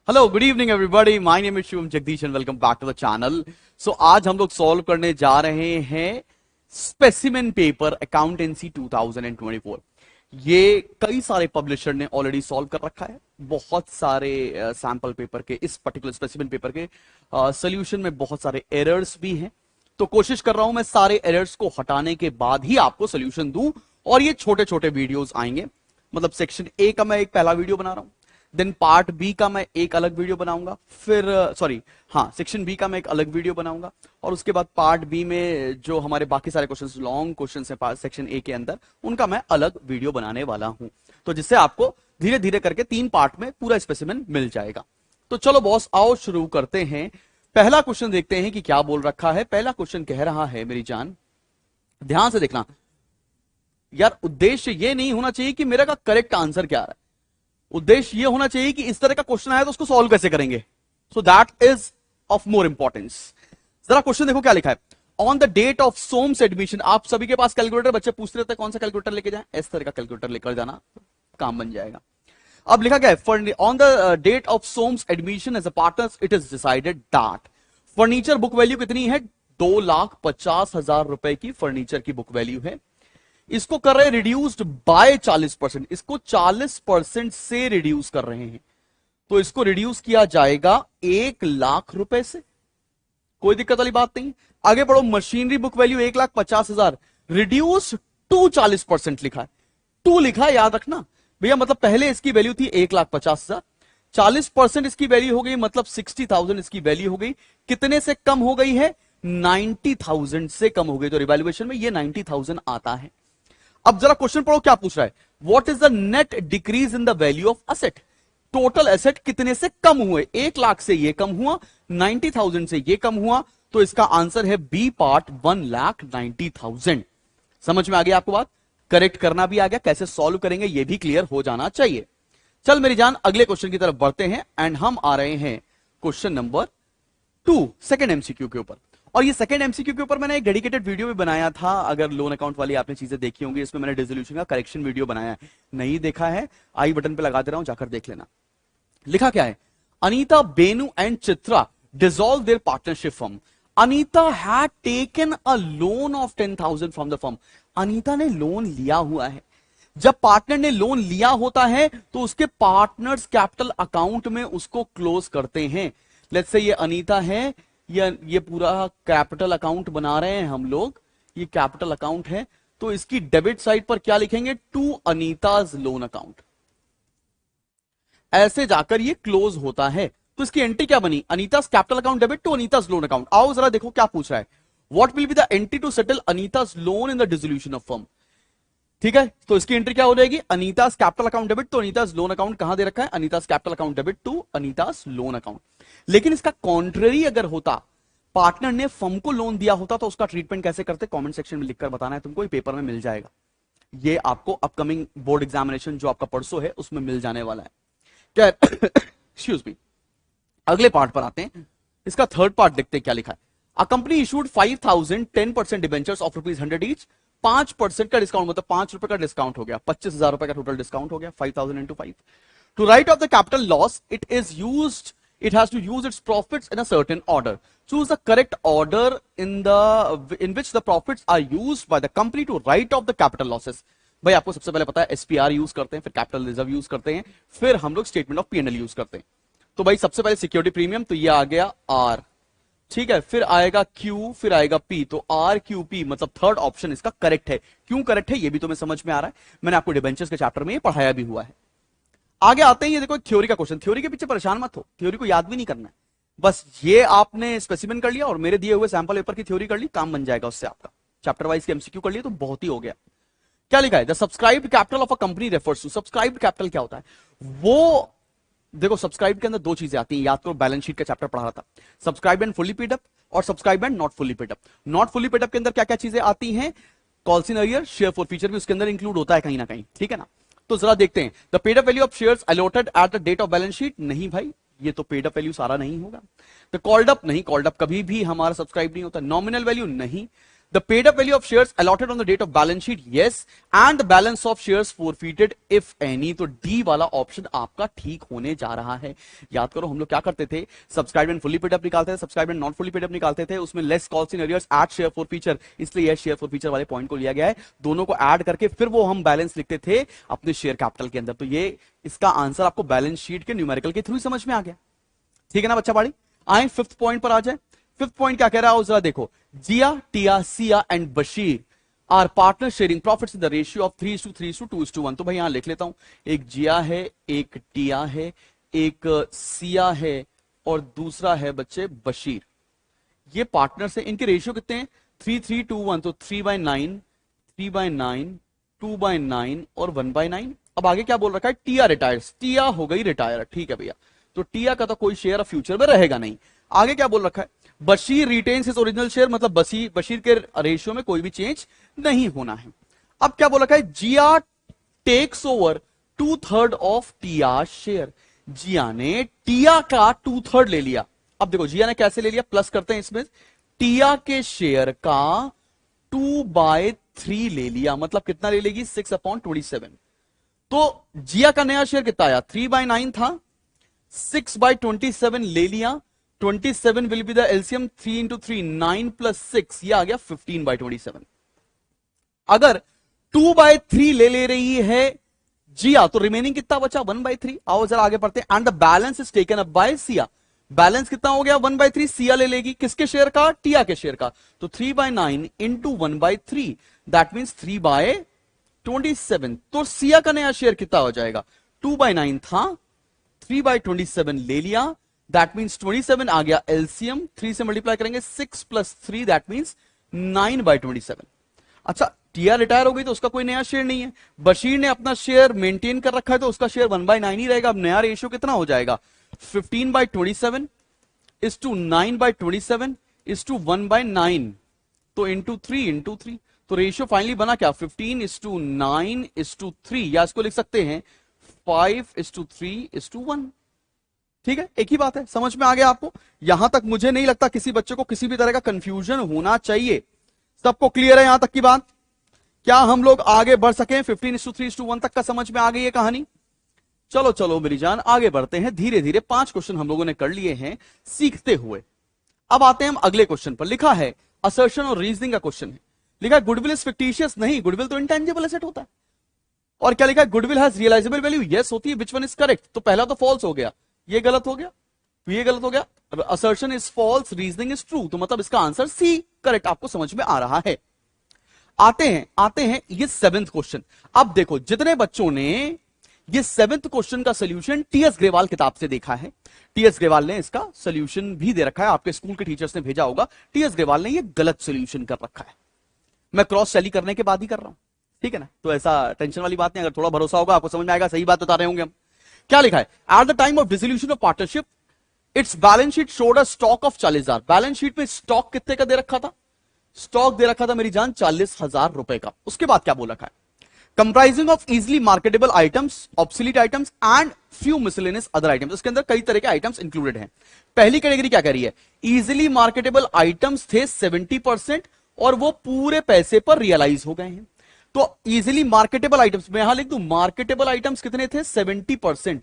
Hello good evening everybody, my name is Shivam Jagdish and welcome back to the channel. So आज हम लोग solve करने जा रहे हैं स्पेसिमेन पेपर अकाउंटेंसी 2024। ये कई सारे पब्लिशर ने ऑलरेडी सॉल्व कर रखा है। बहुत सारे सैंपल पेपर के, इस पर्टिकुलर स्पेसिमेन पेपर के सोल्यूशन में बहुत सारे एरर्स भी हैं। तो कोशिश कर रहा हूं मैं सारे एरर्स को हटाने के बाद ही आपको सोल्यूशन दूं, और ये छोटे छोटे वीडियोस आएंगे। मतलब सेक्शन ए का मैं एक पहला वीडियो बना रहा हूं, देन पार्ट बी का मैं एक अलग वीडियो बनाऊंगा, फिर सेक्शन बी का मैं एक अलग वीडियो बनाऊंगा, और उसके बाद पार्ट बी में जो हमारे बाकी सारे क्वेश्चंस, लॉन्ग क्वेश्चंस हैं सेक्शन ए के अंदर, उनका मैं अलग वीडियो बनाने वाला हूं। तो जिससे आपको धीरे धीरे करके 3 पार्ट में पूरा स्पेसिमेन मिल जाएगा। तो चलो बॉस, आओ शुरू करते हैं। पहला क्वेश्चन देखते हैं कि क्या बोल रखा है। पहला क्वेश्चन कह रहा है, मेरी जान ध्यान से देखना यार, उद्देश्य ये नहीं होना चाहिए कि मेरा का करेक्ट आंसर क्या है। उद्देश्य ये होना चाहिए कि इस तरह का क्वेश्चन आया तो उसको सॉल्व कैसे करेंगे। So that is of more importance. जरा क्वेश्चन देखो क्या लिखा है। On the date of Som's admission, आप सभी के पास कैलकुलेटर, बच्चे पूछते रहते हैं कौन सा कैलकुलेटर लेके जाए, इस तरह का कैलकुलेटर लेकर जाना, काम बन जाएगा। अब लिखा गया है, on the date of Som's admission as a partner it is decided that furniture book value कितनी है, 2,50,000 रुपए की फर्नीचर की बुक वैल्यू है। इसको कर रहे हैं रिड्यूस्ड बाय 40%, इसको 40% से रिड्यूस कर रहे हैं। तो इसको रिड्यूस किया जाएगा 1,00,000 रुपए से। कोई दिक्कत वाली बात नहीं। आगे बढ़ो, machinery book value 1,50,000, reduce to 40% लिखा है, टू लिखा है, याद रखना भैया। मतलब पहले इसकी वैल्यू थी 1,50,000, 40% इसकी वैल्यू हो गई, मतलब 60,000 इसकी वैल्यू हो गई। कितने से कम हो गई है? 90,000 से कम हो गई। तो रिवैल्यूएशन में ये 90,000 आता है। अब जरा क्वेश्चन पढ़ो क्या पूछ रहा है। What is the net decrease in the value of asset, total asset कितने से कम हुए। 1,00,000 से ये कम हुआ, 90,000 से ये कम हुआ। तो इसका आंसर है बी पार्ट, 1,90,000। समझ में आ गया आपको बात? करेक्ट करना भी आ गया, कैसे सॉल्व करेंगे ये भी क्लियर हो जाना चाहिए। चल मेरी जान, अगले क्वेश्चन की तरफ बढ़ते हैं एंड हम आ रहे हैं क्वेश्चन नंबर 2, सेकेंड एमसीक्यू के ऊपर। और ये सेकंड एमसीक्यू के ऊपर मैंने एक डेडिकेटेड वीडियो भी बनाया था। अगर लोन अकाउंट वाली आपने चीजें देखी होंगी, इसमें मैंने डिसोल्यूशन का करेक्शन वीडियो बनाया है। नहीं देखा है, आई बटन पे लगा दे रहा हूं, जाकर देख लेना। लिखा क्या है, Anita, Benu and Chitra dissolve their partnership firm. Anita had taken a loan of 10,000 from the firm. Anita ने लोन लिया हुआ है। जब पार्टनर ने लोन लिया होता है तो उसके पार्टनर्स कैपिटल अकाउंट में उसको क्लोज करते हैं। लेट्स से ये अनीता है, ये पूरा कैपिटल अकाउंट बना रहे हैं हम लोग, ये कैपिटल अकाउंट है। तो इसकी डेबिट साइड पर क्या लिखेंगे, टू अनीताज लोन अकाउंट। ऐसे जाकर ये क्लोज होता है। तो इसकी एंट्री क्या बनी, Anita's capital account debit to Anita's loan account. आओ जरा देखो क्या पूछ रहा है। What will be the entry to settle Anita's loan in the dissolution of firm. ठीक है, तो इसकी एंट्री क्या हो जाएगी, Anita's capital account debit to Anita's loan account. कहां दे रखा है, Anita's capital account debit to Anita's loan account. लेकिन इसका कॉन्ट्ररी अगर होता, पार्टनर ने फर्म को लोन दिया होता, तो उसका ट्रीटमेंट कैसे करते, कमेंट सेक्शन में लिखकर बताना है तुमको, ये पेपर में मिल जाएगा। ये आपको अपकमिंग बोर्ड एग्जामिनेशन जो आपका परसों है उसमें मिल जाने वाला है। क्या एक्सक्यूज मी। अगले पार्ट पर आते हैं, इसका थर्ड पार्ट देखते हैं क्या लिखा है। A company issued 5,000 10% debentures of ₹100 each. 5% का डिस्काउंट, मतलब 5 रुपए का डिस्काउंट हो गया, 25,000 रुपए का टोटल डिस्काउंट हो गया। 5,000 into 5 to write off the capital loss it has to use its profits in a certain order. Choose the correct order in which the profits are used by the company to write off the capital losses. भाई आपको सबसे पहले पता है SPR use करते हैं, फिर capital reserve use करते हैं, फिर हम लोग स्टेटमेंट ऑफ P&L यूज करते हैं। तो भाई सबसे पहले सिक्योरिटी प्रीमियम, तो ये आ गया R, ठीक है, फिर आएगा Q, फिर आएगा P। तो RQP मतलब थर्ड ऑप्शन इसका करेक्ट है। क्यों करेक्ट है ये भी तुम्हें समझ में आ रहा है, मैंने आपको डिबेंचर्स के चैप्टर में ये पढ़ाया भी हुआ है। आगे आते हैं, ये देखो थ्योरी का क्वेश्चन। थ्योरी के पीछे परेशान मत हो, थ्योरी को याद भी नहीं करना है, बस ये आपने स्पेसिमेन कर लिया और मेरे दिए हुए सैंपल पेपर की थ्योरी कर ली, काम बन जाएगा उससे आपका। चैप्टर वाइज के एमसीक्यू कर लिए तो बहुत ही हो गया। क्या लिखा है, the subscribed capital of a company refers to. Subscribed capital क्या होता है, वो देखो सब्सक्राइब के अंदर 2 चीजें आती हैं, याद करो, बैलेंस शीट का चैप्टर पढ़ा रहा था। Subscribe and fully paid up और subscribe and not fully paid up. Not fully paid up के अंदर क्या क्या चीजें आती हैं, calls in arrear, share forfeiture भी उसके अंदर इंक्लूड होता है कहीं ना कहीं, ठीक है ना। तो जरा देखते हैं, the paid up value of shares allotted at the date of balance sheet. नहीं भाई, ये तो पेड अप वैल्यू सारा नहीं होगा। द कॉल्ड अप, नहीं, कॉल्ड अप कभी भी हमारा सब्सक्राइब नहीं होता। नॉमिनल वैल्यू नहीं। The paid up value of shares allotted on the date of balance sheet, yes, and the balance of shares forfeited if any. तो डी वाला option आपका ठीक होने जा रहा है। याद करो हम लोग क्या करते थे, subscribe and fully paid up निकालते थे, subscribe and not fully paid up निकालते थे, उसमें less calls in arrears at share forfeiture, इसलिए शेयर फॉर फीचर वाले पॉइंट को लिया गया है। दोनों को ऐड करके फिर वो हम बैलेंस लिखते थे अपने शेयर कैपिटल के अंदर। तो ये इसका आंसर आपको बैलेंस शीट के न्यूमेरिकल के थ्रू समझ में आ गया। ठीक है ना बच्चा पाड़ी। आए फिफ्थ पॉइंट पर आ जाए। फिफ्थ पॉइंट क्या कह रहा है जरा देखो, Jiya, Tiya, Siya and Bashir are partner sharing profits in the ratio of 3:3:2:1। तो भाई यहां लिख लेता हूं, एक जिया है, एक टिया है, एक सिया है और दूसरा है बच्चे बशीर। ये पार्टनर्स है, इनके रेशियो कितने हैं, 3:3:2:1। तो 3/9, 3/9, 2/9 और 1/9। अब आगे क्या बोल रखा है, टिया रिटायर्स, टिया हो गई रिटायर। ठीक है भैया, तो टिया का तो कोई शेयर फ्यूचर में रहेगा नहीं। आगे क्या बोल रखा है, Bashir retains his original share, मतलब बशीर के रेशियो में कोई भी चेंज नहीं होना है। अब क्या बोल रखा है, जिया takes over 2/3 of Tiya share. जिया ने टिया का 2/3 ले लिया। अब देखो जिया ने कैसे ले लिया, प्लस करते हैं इसमें, टिया के शेयर का 2/3 ले लिया, मतलब कितना ले लेगी, 6/27। तो जिया का नया शेयर कितना आया, 3/9 था, 6/27 ले लिया। 27 will be the LCM, 3 into 3 9 plus 6, ये आ गया 15/27। अगर 2/3 ले रही है जिया तो रिमेनिंग कितना बचा, 1/3। आओ जरा आगे पढ़ते हैं। And the balance is taken up bye Siya. Balance कितना हो गया, 1/3 सिया ले लेगी, किसके शेयर का, टिया के शेयर का। तो 3/9 into 1/3, दैट मीन्स 3/27। तो सिया का नया शेयर कितना हो जाएगा, 2/9 था, 3/27 ले लिया, दैट मीन्स 27 आ गया एलसीएम, 3 से मल्टीप्लाई करेंगे, 6 + 3 दैट मीन्स 9/27। अच्छा, टिया रिटायर हो गई तो उसका कोई नया शेयर नहीं है, बशीर ने अपना शेयर मेंटेन कर रखा है तो उसका शेयर 1/9 ही रहेगा। अब नया रेशियो कितना हो जाएगा, 15/27 इज टू 9/27 इज टू 1/9, तो इंटू 3 तो रेशियो फाइनली बना क्या, 15:9:3, या इसको लिख सकते हैं 5:3:1। ठीक है, एक ही बात है, समझ में आ गया आपको। यहां तक मुझे नहीं लगता किसी बच्चे को किसी भी तरह का कंफ्यूजन होना चाहिए। सबको क्लियर है यहां तक की बात, क्या हम लोग आगे बढ़ सके, 15:3:1 तक का समझ में आ गई है कहानी। चलो चलो मेरी जान आगे बढ़ते हैं धीरे धीरे। 5 क्वेश्चन हम लोगों ने कर लिए हैं सीखते हुए। अब आते हैं हम अगले क्वेश्चन पर। लिखा है असर्शन और रीजनिंग का क्वेश्चन है। लिखा है गुडविल इज फिक्टिशियस, नहीं, गुडविल तो इंटेंजिबल एसेट होता है। और क्या लिखा है, goodwill has realizable value, yes होती है, विच वन इज करेक्ट। तो पहला तो फॉल्स हो गया, ये गलत हो गया, तो ये गलत हो गया। Assertion is false, reasoning is true, तो मतलब इसका आंसर सी करेक्ट आपको समझ में आ रहा है। आते हैं ये 7th क्वेश्चन। अब देखो जितने बच्चों ने ये 7th क्वेश्चन का सोल्यूशन टीएस ग्रेवाल किताब से देखा है, टीएस ग्रेवाल ने इसका सोल्यूशन भी दे रखा है, आपके स्कूल के टीचर्स ने भेजा होगा। टीएस ग्रेवाल ने ये गलत सोल्यूशन कर रखा है, मैं क्रॉस टैली करने के बाद ही कर रहा हूं, ठीक है ना, तो ऐसा टेंशन वाली बात नहीं। अगर थोड़ा भरोसा होगा आपको समझ में आएगा, सही बात बता रहे होंगे हम। क्या लिखा है, at the time of dissolution of partnership it's balance sheet showed a stock of 40,000। Balance sheet में स्टॉक कितने का दे रखा था, स्टॉक दे रखा था मेरी जान 40,000 रुपए का। उसके बाद क्या बोल रखा है, comprising of easily marketable items, obsolete items and few miscellaneous other items. इसके अंदर कई तरह के आइटम्स इंक्लूडेड हैं। पहली कैटेगरी क्या कह रही है, इजिली मार्केटेबल आइटम्स थे 70% और वो पूरे पैसे पर रियलाइज हो गए हैं। तो इजिली मार्केटेबल आइटम्स में यहां लिख दूं, मार्केटेबल आइटम्स कितने थे, 70%।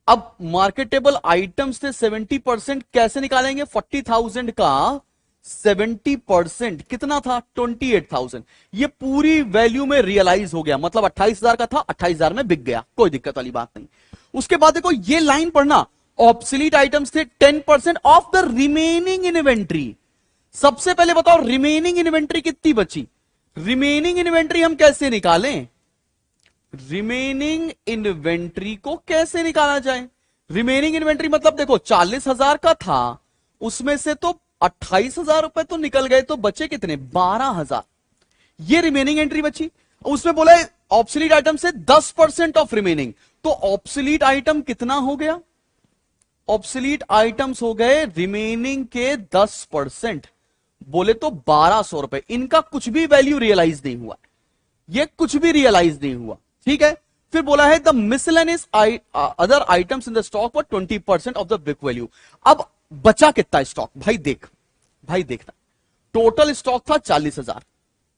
अब मार्केटेबल आइटम्स थे 70%, कैसे निकालेंगे, 40,000 का 70% कितना था, 28,000। ये पूरी वैल्यू में रियलाइज हो गया, मतलब 28,000 का था, 28,000 में बिक गया, कोई दिक्कत वाली बात नहीं। उसके बाद देखो ये लाइन पढ़ना, ऑब्सोलीट आइटम्स थे 10% ऑफ द रिमेनिंग इन्वेंट्री। सबसे पहले बताओ रिमेनिंग इन्वेंट्री कितनी बची, रिमेनिंग इन्वेंट्री हम कैसे निकालें, रिमेनिंग इन्वेंट्री को कैसे निकाला जाए। रिमेनिंग इन्वेंट्री मतलब देखो 40,000 का था, उसमें से तो 28,000 रुपए तो निकल गए, तो बचे कितने, 12,000। ये रिमेनिंग एंट्री बची। उसमें बोला ऑब्सोलीट आइटम से 10% ऑफ रिमेनिंग, तो ऑब्सोलीट आइटम कितना हो गया, ऑब्सोलीट आइटम्स हो गए रिमेनिंग के 10%, बोले तो 1,200 रुपए। इनका कुछ भी वैल्यू रियलाइज नहीं हुआ, ये कुछ भी रियलाइज नहीं हुआ, ठीक है। फिर बोला है the miscellaneous other items in the stock for 20% of the book value. अब बचा कितना स्टॉक, भाई देख, भाई देखना, टोटल स्टॉक था 40,000,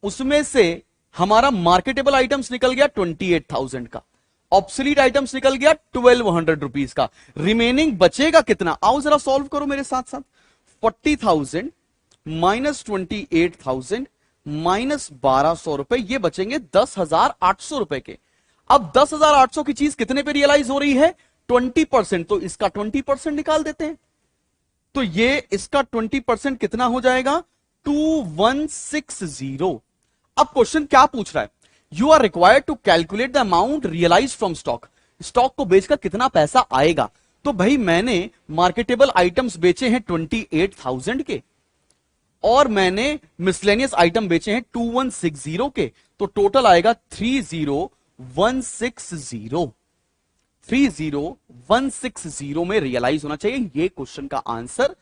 उसमें से हमारा मार्केटेबल आइटम्स निकल गया 28,000 का, ऑब्सोलीट आइटम्स निकल गया 1200 रुपीज का, रिमेनिंग बचेगा कितना? आओ जरा सॉल्व करो मेरे साथ साथ। 40,000 माइनस 28,000 माइनस 1,200 रुपए, ये बचेंगे 10,800 रुपए के। अब 10,800 की चीज कितने पे रियलाइज हो रही है? 20%, तो इसका 20% निकाल देते हैं। तो ये इसका 20% कितना हो जाएगा? 2160। अब क्वेश्चन क्या पूछ रहा है? You are required to calculate the amount realize from stock. Stock को बेचकर कितना पैसा आएगा? तो भाई मैंने मार्केटेबल आइटम्स बेचे हैं 28,000 के, और मैंने मिसलेनियस आइटम बेचे हैं 2160 के, तो टोटल आएगा 30,160। 30,160 में रियलाइज होना चाहिए। ये क्वेश्चन का आंसर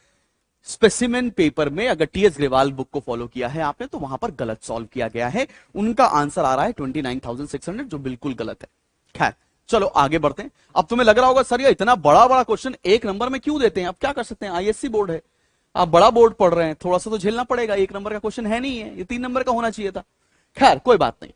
स्पेसिमेन पेपर में, अगर टीएस ग्रेवाल बुक को फॉलो किया है आपने, तो वहां पर गलत सॉल्व किया गया है। उनका आंसर आ रहा है 29,600, जो बिल्कुल गलत है। खैर चलो आगे बढ़ते हैं। अब तुम्हें लग रहा होगा सर ये इतना बड़ा बड़ा क्वेश्चन एक नंबर में क्यों देते हैं? अब क्या कर सकते हैं, आईएससी बोर्ड है, आप बड़ा बोर्ड पढ़ रहे हैं, थोड़ा सा तो झेलना पड़ेगा। एक नंबर का क्वेश्चन है नहीं है, ये 3 नंबर का होना चाहिए था। खैर कोई बात नहीं।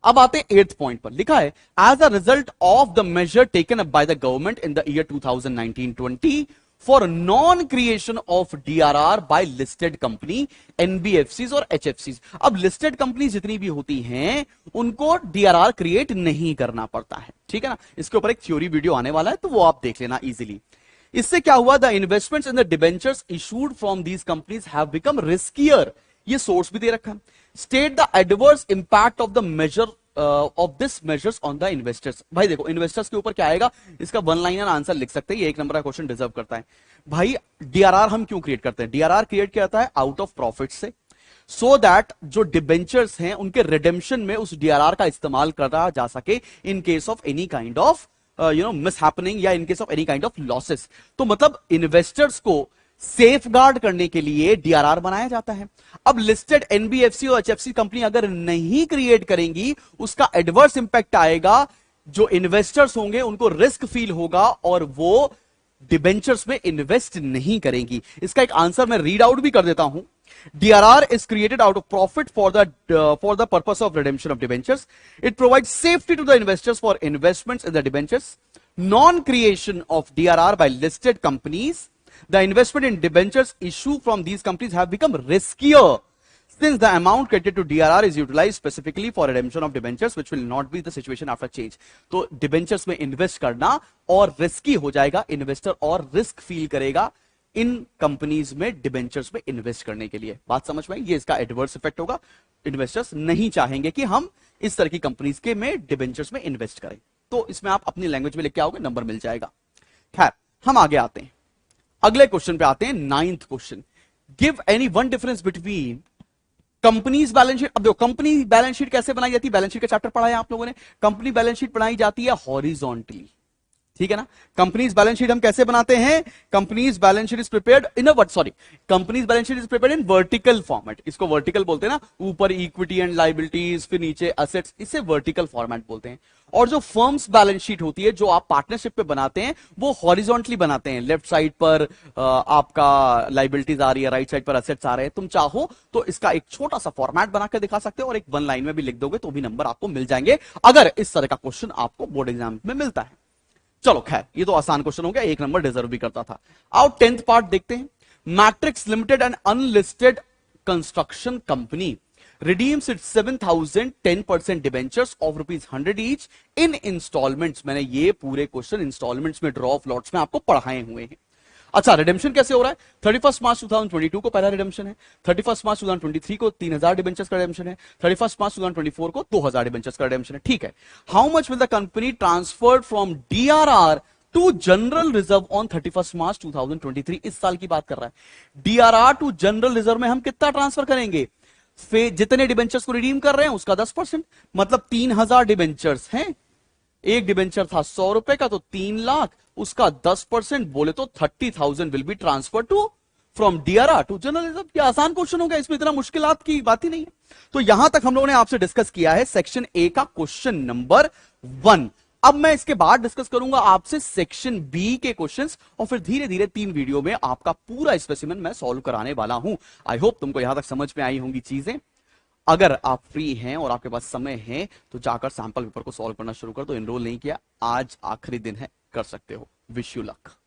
अब आते हैं 8th पॉइंट पर। लिखा है as a result of the measure taken up by the government in the year 2019-20 for non creation of DRR by listed company, NBFCs और एचएफसीज। अब लिस्टेड कंपनी जितनी भी होती हैं उनको डीआरआर क्रिएट नहीं करना पड़ता है, ठीक है ना। इसके ऊपर एक थ्योरी वीडियो आने वाला है, तो वो आप देख लेना इजीली। इससे क्या हुआ? The investments in the debentures issued from these companies have become riskier. ये सोर्स भी दे रखा है। State the adverse impact of the measure of this measures on the investors. भाई देखो इन्वेस्टर्स के ऊपर क्या आएगा, इसका वन लाइनर आंसर लिख सकते हैं। ये एक नंबर का क्वेश्चन डिजर्व करता है। भाई डीआरआर हम क्यों क्रिएट करते हैं? डीआरआर क्रिएट किया जाता है आउट ऑफ प्रॉफिट से, सो दैट जो डिबेंचर्स हैं उनके रिडेम्पशन में उस डीआरआर का इस्तेमाल करा जा सके in case of any kind of mishappening, या in case of any kind of losses. तो मतलब इन्वेस्टर्स को सेफ गार्ड करने के लिए डीआरआर बनाया जाता है। अब लिस्टेड एनबीएफसी और एचएफसी कंपनी अगर नहीं क्रिएट करेंगी, उसका एडवर्स इंपैक्ट आएगा। जो इन्वेस्टर्स होंगे उनको रिस्क फील होगा और वो डिबेंचर्स में इन्वेस्ट नहीं करेंगी। इसका एक आंसर मैं रीड आउट भी कर देता हूं। DRR is created out of profit for the purpose of redemption of debentures. It provides safety to the investors for investments in the debentures. Non-creation of DRR by listed companies, the investment in debentures issued from these companies have become riskier since the amount credited to DRR is utilized specifically for redemption of debentures, which will not be the situation after change. तो debentures में invest करना और risky हो जाएगा, investor और risk feel करेगा इन companies में debentures में इन्वेस्ट करने के लिए। बात समझ में आई? ये इसका एडवर्स इफेक्ट होगा। इन्वेस्टर्स नहीं चाहेंगे कि हम इस तरह की कंपनीज के में डिबेंचर्स में इन्वेस्ट करें। तो इसमें आप अपनी लैंग्वेज में लिख के आओगे, नंबर मिल जाएगा। खैर हम आगे आते हैं, अगले क्वेश्चन पे आते हैं। 9th question, give any one difference between companies balance sheet. अब देखो कंपनी बैलेंस शीट कैसे बनाई जाती है, बैलेंस शीट का चैप्टर पढ़ा है आप लोगों ने। कंपनी बैलेंस शीट बनाई जाती है हॉरिजॉन्टली, ठीक है ना। कंपनीज बैलेंस शीट हम कैसे बनाते हैं? Companies balance sheet is prepared in companies balance sheet is prepared in vertical format. इसको वर्टिकल बोलते हैं ना, ऊपर इक्विटी एंड लायबिलिटीज, फिर नीचे असेट्स, इसे वर्टिकल फॉर्मेट बोलते हैं। और जो फर्म्स बैलेंस शीट होती है, जो आप पार्टनरशिप पे बनाते हैं, वो हॉरिजॉन्टली बनाते हैं। लेफ्ट साइड पर आपका लायबिलिटीज आ रही है, राइट साइड पर असेट्स आ रहे हैं। तुम चाहो तो इसका एक छोटा सा फॉर्मेट बनाकर दिखा सकते हो और एक वन लाइन में भी लिख दोगे तो भी नंबर आपको मिल जाएंगे, अगर इस तरह का क्वेश्चन आपको बोर्ड एग्जाम में मिलता है। चलो खैर ये तो आसान क्वेश्चन हो गया, एक नंबर डिजर्व भी करता था। आओ 10th पार्ट देखते हैं। Matrix limited and unlisted construction company redeems its 7,000 10% debentures of ₹100 each in installments। मैंने ये पूरे क्वेश्चन इंस्टॉलमेंट्स में, ड्रॉ ऑफ लॉट्स में आपको पढ़ाए हुए हैं। अच्छा रिडेम्पशन कैसे हो रहा है? 31 मार्च 2022 को पहला रिडेम्पशन है, 31 मार्च 2023 को 3,000 डिबेंचर्स का रिडेम्पशन है, 31 मार्च 2024 को 2,000 डिबेंचर्स का रिडेम्पशन है, ठीक है। How much will the company transferred from DRR to general reserve on 31 March 2023? इस साल की बात कर रहा है। डीआरआर टू जनरल रिजर्व में हम कितना ट्रांसफर करेंगे? जितने डिबेंचर्स को रिडीम कर रहे हैं उसका 10%, मतलब 3,000 डिबेंचर्स हैं। एक डिबेंचर था 100 रुपए का, तो 3 लाख, उसका 10% बोले तो 30,000 will be transfer to from DRR to general reserve. ये आसान क्वेश्चन हो गया, इसमें इतना मुश्किलात की बात ही नहीं है। तो यहां तक हम लोगों ने आपसे डिस्कस किया है सेक्शन ए का क्वेश्चन नंबर 1। अब मैं इसके बाद डिस्कस करूंगा आपसे सेक्शन बी के क्वेश्चंस और फिर धीरे धीरे 3 वीडियो में आपका पूरा स्पेसिमेन मैं सॉल्व कराने वाला हूं। आई होप तुमको यहां तक समझ में आई होंगी चीजें। अगर आप फ्री हैं और आपके पास समय है तो जाकर सैंपल पेपर को सॉल्व करना शुरू कर दो। एनरोल नहीं किया, आज आखिरी दिन है, कर सकते हो। Wish you luck.